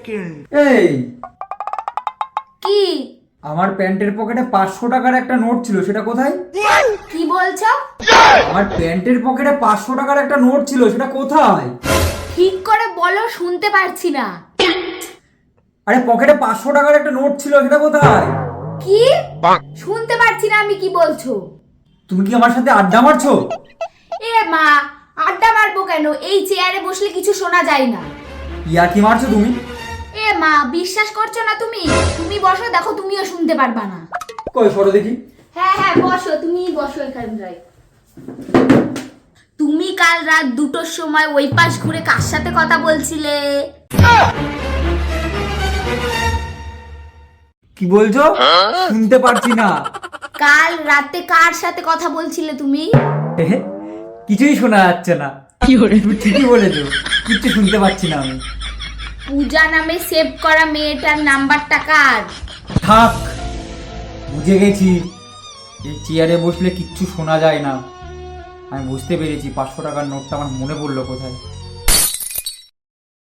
এই কি আমার প্যান্টের পকেটে 500 টাকার একটা নোট ছিল, সেটা কোথায়? কি বলছো? আমার প্যান্টের পকেটে 500 টাকার একটা নোট ছিল, সেটা কোথায়? ঠিক করে বলো, শুনতে পারছি না। আরে পকেটে 500 টাকার একটা নোট ছিল, সেটা কোথায়? কি? শুনতে পারছি না আমি কি বলছো। তুমি কি আমার সাথে আড্ডা মারছো? এ মা, আড্ডা মারবো কেন? এই চেয়ারে বসলে কিছু শোনা যায় না। ইয়া কি মারছো তুমি? এ মা, বিশ্বাস করছো না তুমি? তুমি বসো, দেখো তুমিও শুনতে পারবা না। কই সরো দেখি। হ্যাঁ হ্যাঁ, বসো, তুমি বসো এখানটায়। তুমি কাল রাত 2টোর সময় ওই পাশ ঘুরে কার সাথে কথা বলছিলে? কি বলছো? শুনতে পারছি না। কাল রাতে কার সাথে কথা বলছিলে তুমি? এহে, কিছুই শোনা যাচ্ছে না। তুমি ঠিকই বলেছো, কিচ্ছু শুনতে পাচ্ছি না আমি। পূজা নামে সেভ করা মেয়েটার নাম্বারটা কার? থাক, বুঝে গেছি। এই চেয়ারে বসলে কিচ্ছু শোনা যায় না। আমি বুঝতে পেরেছি 500 টাকার নোটটা আমার মনে পড়লো কোথায়।